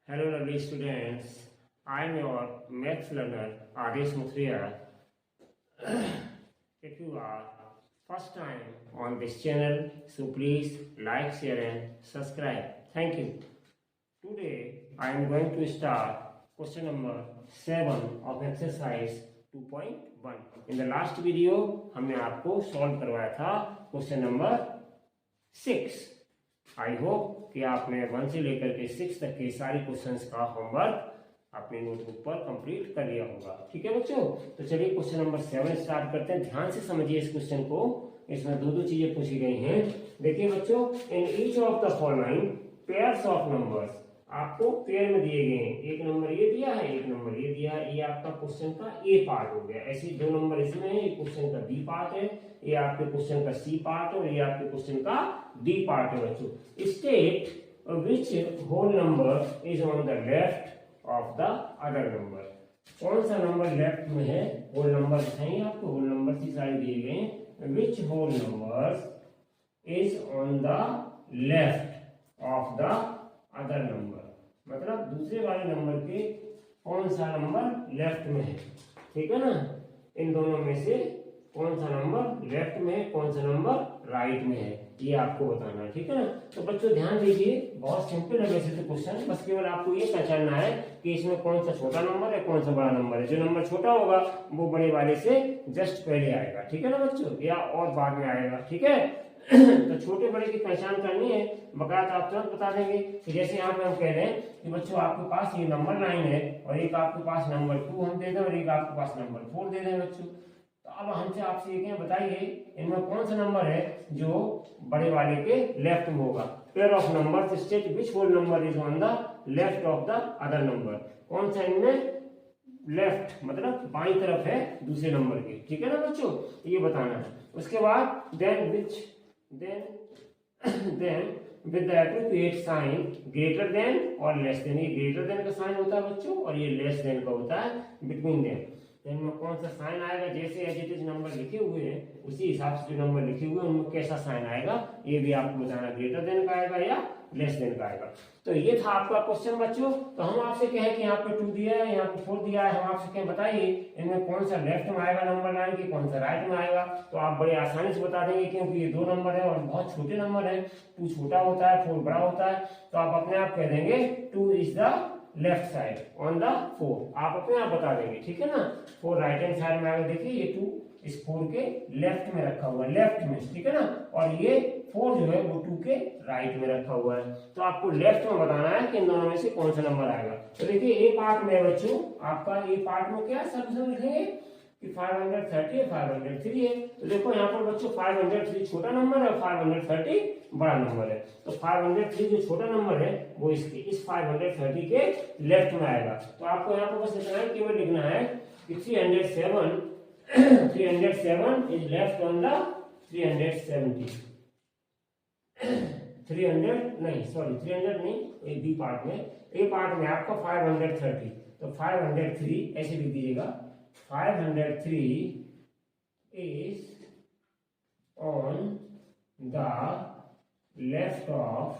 Hello, lovely students. I am your maths learner Adesh Muthria. If you are first time on this channel, so please like, share, and subscribe. Thank you. Today I am going to start question number 7 of exercise 2.1. In the last video हमने आपको solve करवाया था question number 6. I hope कि आपने 1 से लेकर के 6 तक के सारे क्वेश्चंस का होमवर्क अपनी नोटबुक पर कंप्लीट कर लिया होगा. ठीक है बच्चों, तो चलिए क्वेश्चन नंबर 7 स्टार्ट करते हैं. ध्यान से समझिए इस क्वेश्चन को. इसमें दो चीजें पूछी गई हैं. देखिए बच्चों, in each of the following pairs of numbers, आपको पेयर में दिए गए हैं. एक नंबर ये दिया है, एक नंबर ये दिया है. ये आपका क्वेश्चन का ए पार्ट हो गया. ऐसे दो नंबर इसमें है. ये क्वेश्चन का बी पार्ट है, ये आपके क्वेश्चन का सी पार्ट है और ये आपके क्वेश्चन का डी पार्ट है बच्चों. State which whole number is on the left of the other number. कौन सा नंबर लेफ्ट में है? होल नंबर दिखाइए आपको. होल नंबर की सारे दिए गए हैं. Which whole number is on the left of the other number, मतलब दूसरे वाले नंबर के कौन सा नंबर लेफ्ट में है. ठीक है ना. इन दोनों में से कौन सा नंबर लेफ्ट में है, कौन सा नंबर राइट में है, ये आपको बताना है. ठीक है ना. तो बच्चों ध्यान दीजिए, बहुत सिंपल है वैसे तो क्वेश्चन. बस केवल आपको ये पहचानना है कि इसमें कौन सा छोटा नंबर है, कौन सा बड़ा नंबर है. जो नंबर छोटा होगा वो बड़े वाले से जस्ट पहले आएगा. ठीक है ना बच्चों, या और बाद में आएगा. ठीक है. तो छोटे बड़े की पहचान करनी है बकायदा आप तुरंत बता देंगे. जैसे यहाँ पे हम कह रहे हैं कि बच्चों आपके पास ये नंबर 9 है और एक आपके पास नंबर 2 हम दे दें और एक आपके पास नंबर 4 दे दें बच्चों. तो अब हमसे आपसे ये कहें, बताइए इनमें कौन सा नंबर है जो बड़े वाले के लेफ्ट में होगा. Pair of number state which whole number is on the left of the other number. कौन सा इनमें लेफ्ट मतलब बाई तरफ है दूसरे नंबर के. ठीक है ना बच्चों, ये बताना है. उसके बाद then with the appropriate sign greater than और लेस देन. ये ग्रेटर देन का साइन होता है बच्चों और ये लेस देन का होता है बिटवीन देम. इनमें कौन सा साइन आएगा, जैसे एज इट इज नंबर लिखे हुए हैं उसी हिसाब से जो नंबर लिखे हुए हैं उनमें कैसा साइन आएगा ये भी आपको बताना. ग्रेटर देन का आएगा या लेस देन का आएगा. तो ये था आपका क्वेश्चन बच्चों. तो हम आपसे कहें कि यहाँ पे 2 दिया है, यहाँ पे 4 दिया है. हम आपसे कहें बताइए इनमें कौन सा लेफ्ट में आएगा नंबर 9 के, कौन सा राइट में आएगा. तो आप बड़े आसानी से बता देंगे क्योंकि ये 2 नंबर है और बहुत छोटे नंबर है. 2 छोटा होता है, 4 बड़ा होता है. तो आप अपने आप कह देंगे 2 is the left side on the 4. आप अपने आप बता देंगे. ठीक है ना. 4 राइट हैंड साइड में आएगा. देखिए ये 2 इस 4 के लेफ्ट में रखा हुआ है, लेफ्ट में. ठीक है ना. और ये 4 जो है वो 2 के राइट में रखा हुआ है. तो आपको लेफ्ट में बताना है कि इन दोनों में से कौन सा नंबर आएगा. तो देखिए ए पार्ट में बच्चों, आपका ए पार्ट में क्या सॉल्यूशन लिखेंगे कि 530 503 है. तो देखो यहाँ पर बच्चों 503 छोटा नंबर है, 530 बड़ा नंबर है. तो 503 जो छोटा नंबर है वो इस 530 के लेफ्ट में आएगा. तो आपको यहाँ पर बस इतना ही केवल लिखना है कि 307 इज लेफ्ट ऑन द 370. 300 नहीं, एक बी पार्ट में. ए पार्ट में आपका 530. तो 503 ऐसे लिख दीजिएगा. 503 is on the left of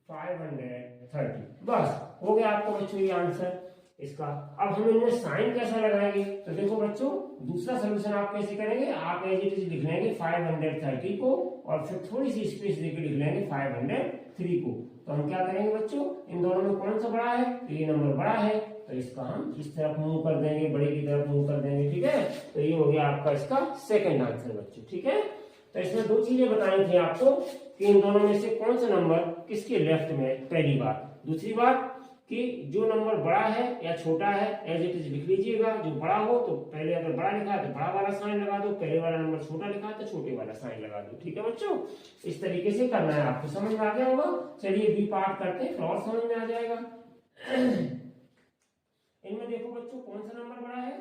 530. बस हो गया आपको बच्चों ये आंसर इसका. अब हम इनमें साइन कैसा लगाएंगे. तो देखो बच्चों, दूसरा सोल्यूशन आप कैसे करेंगे. आप एज इट इज लिख लेंगे 530 को और फिर थोड़ी सी स्पेस देकर लिख लेंगे 503 को. तो हम क्या करेंगे बच्चों, इन दोनों में कौन सा बड़ा है. तो ये नंबर बड़ा है तो इसका हम इस तरफ मूव कर देंगे, बड़े की तरफ मूव कर देंगे. ठीक है. तो ये हो गया आपका इसका सेकंड आंसर बच्चों. ठीक है. तो इसमें 2 चीजें बताई थी आपको कि इन दोनों में से कौन सा नंबर किसके लेफ्ट में है, पहली बात. दूसरी बात कि जो नंबर बड़ा है या छोटा है एज इट इज लिख लीजिएगा. जो बड़ा हो तो पहले अगर बड़ा लिखा है तो बड़ा वाला साइन लगा दो, पहले वाला नंबर छोटा लिखा है तो छोटे वाला साइन लगा दो. ठीक है बच्चों, इस तरीके से करना है आपको. समझ में आ गया होगा. चलिए बी पार्ट करते हैं और समझ में आ जाएगा. इनमें देखो बच्चों कौन सा नंबर बड़ा है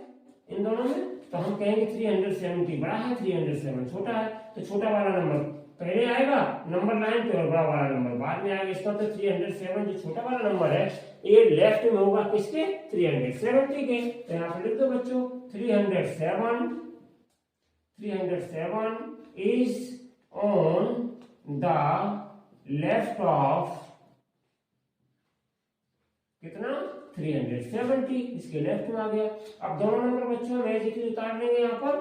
इन दोनों में. तो हम कहेंगे 370 बड़ा है, 307 छोटा है. तो छोटा वाला नंबर पहले आएगा नंबर 9 पे और बड़ा वाला नंबर बाद में आएगा. इसका तो 307 जो छोटा वाला नंबर है ये लेफ्ट में होगा किसके, 370 के. तो यहाँ पर लिख दो बच्चों 307 is on the left of कितना 370, इसके लेफ्ट में आ गया। अब दोनों नंबर बच्चों हम एज इट इज उतार लेंगे, यहाँ पर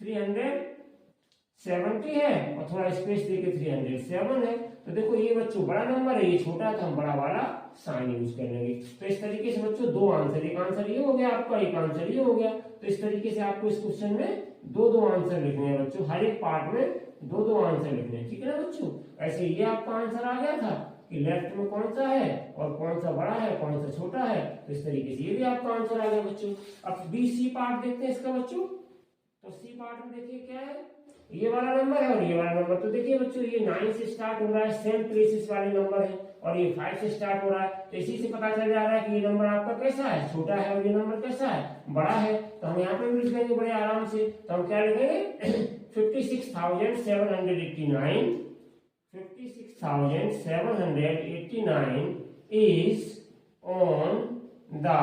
370 है और थोड़ा स्पेस देके 307 है। तो देखो ये बच्चों बड़ा नंबर है, ये छोटा है, तो हम बड़ा वाला साइन यूज कर लेंगे। तो इस तरीके से बच्चों दो आंसर, एक आंसर ये हो गया आपका, एक आंसर ये हो गया। तो इस तरीके से आपको इस क्वेश्चन में दो आंसर लिखने हैं बच्चों, हर एक पार्ट में दो आंसर लिखने हैं, ठीक है ना बच्चों। ऐसे ये आपका आंसर आ गया था कि लेफ्ट में कौन सा है और कौन सा बड़ा है, कौन सा छोटा है। तो इस तरीके से ये भी आपका आंसर आ गया बच्चों। अब बी सी पार्ट देखते हैं इसका बच्चों। तो सी पार्ट में देखिए क्या है, ये वाला नंबर है और ये वाला नंबर। तो देखिए बच्चों ये 9 से स्टार्ट हो रहा है, सेम प्लेसेस वाले नंबर है, और ये 5 से स्टार्ट हो रहा है। तो इसी से पता चल जा रहा है कि ये नंबर आपका कैसा है, छोटा है, और ये नंबर कैसा है, बड़ा है। तो हम यहाँ पे भी लिख देंगे बड़े आराम से। तो हम क्या लिखेंगे 56,789 is on the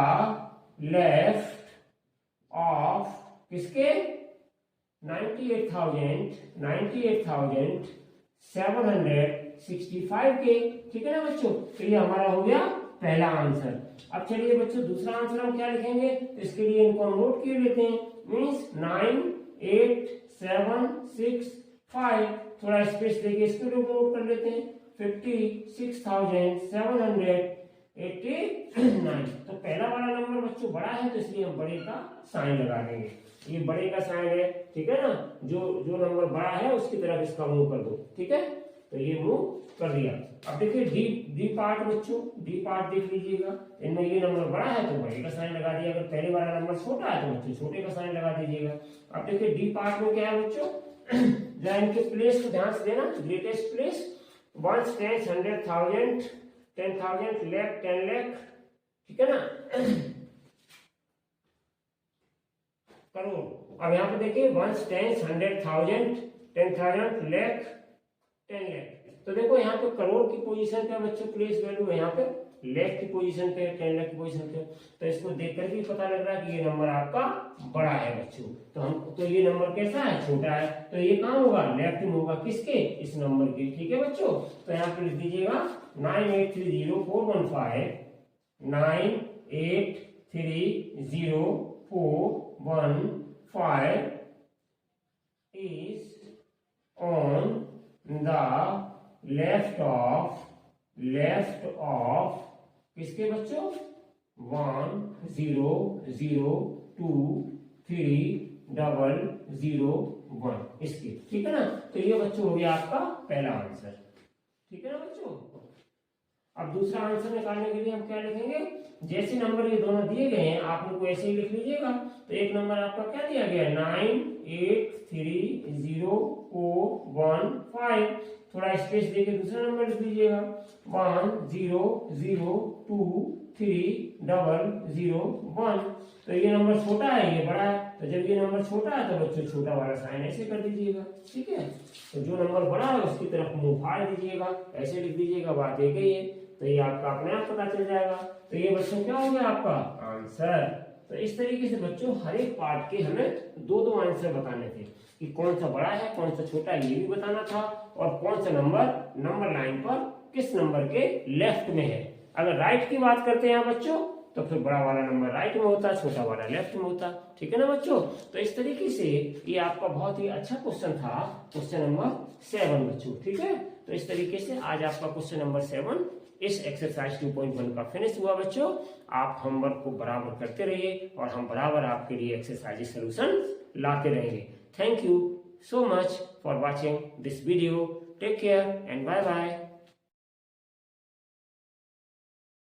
left of किसके 98,765 के, ठीक है ना बच्चों। तो ये हमारा हो गया पहला आंसर। अब चलिए बच्चों दूसरा आंसर हम क्या लिखेंगे, तो इसके लिए इनको हम नोट किए लेते हैं। मीन्स 9, 8, 7, 6, 5, थोड़ा स्पेस देके इसको लोग नोट कर लेते हैं। 56,789। तो पहला वाला नंबर बच्चों बड़ा है, तो इसलिए हम बड़े का साइन लगा देंगे। ये बड़े का साइन है, ठीक है ना। जो नंबर बड़ा है उसकी तरफ इसका मूव कर दो, ठीक है। तो ये मूव कर दिया। अब देखिए डी पार्ट बच्चों, डी पार्ट देख लीजिएगा। इनमें ये नंबर बड़ा है तो बड़े का साइन लगा दिया, अगर पहले वाला नंबर छोटा है तो बच्चों छोटे का साइन लगा दीजिएगा। अब देखिए डी पार्ट में क्या है बच्चों, जरा इनके प्लेस को ध्यान से देना। ग्रेटेस्ट प्लेस 1, 10, 100,000, 10,000, लाख, 10 लाख, ठीक है ना, करोड़। अब यहाँ पे देखिए 1, 10, 100,000, 10,000, लाख, 10 लाख। तो देखो यहाँ पे करोड़ की पोजीशन पे बच्चों प्लेस वैल्यू है, यहाँ पे लाख की पोजीशन पे, 10 लाख की पोजीशन पे। तो इसको देखकर भी पता लग रहा है कि ये नंबर आपका बड़ा है बच्चों। तो ये नंबर कैसा है, छोटा है। तो ये कहाँ होगा, लेफ्ट में होगा, किसके, इस नंबर के, ठीक है बच्चों। तो यहाँ पे लिख दीजिएगा 9830,415, 9830,415 is on the left of किसके बच्चों 1, 0, 0, 2, 3, 0, 1 इसके, ठीक है ना। तो ये बच्चों हो गया आपका पहला आंसर, ठीक है ना बच्चों। अब दूसरा आंसर निकालने के लिए हम क्या लिखेंगे, जैसे नंबर ये दोनों दिए गए हैं आप लोग को ऐसे ही लिख लीजिएगा। तो एक नंबर आपका क्या दिया गया 9830,415, थोड़ा स्पेस देके दूसरा नंबर लिख लीजिएगा 1, 0, 0, 2, 3, 0, 1। तो ये नंबर छोटा है, ये बड़ा है। तो जब ये नंबर छोटा है तो बच्चों छोटा वाला साइन ऐसे कर दीजिएगा, ठीक है। तो जो नंबर बड़ा है उसकी तरफ मुंह फाड़ दीजिएगा, ऐसे लिख दीजिएगा, बात एक ही है। तो ये आपका अपने आप पता चल जाएगा। तो ये बच्चों क्या हो गया आपका आंसर। तो इस तरीके से बच्चों हर एक पार्ट के हमें दो आंसर बताने थे कि कौन सा बड़ा है कौन सा छोटा है, ये भी बताना था, और कौन सा नंबर लाइन पर किस नंबर के लेफ्ट में है। अगर राइट की बात करते हैं बच्चों तो फिर बड़ा वाला नंबर राइट में होता, छोटा वाला लेफ्ट में होता, ठीक है ना बच्चों। तो इस तरीके से ये आपका बहुत ही अच्छा क्वेश्चन था, क्वेश्चन नंबर 7 बच्चों, ठीक है। तो इस तरीके से आज आपका क्वेश्चन नंबर 7 इस एक्सरसाइज 2.1 का फिनिश हुआ बच्चों। आप होमवर्क को बराबर करते रहिए और हम बराबर आपके लिए एक्सरसाइज सॉल्यूशन लाते रहेंगे। Thank you so much for watching this video. Take care and bye bye.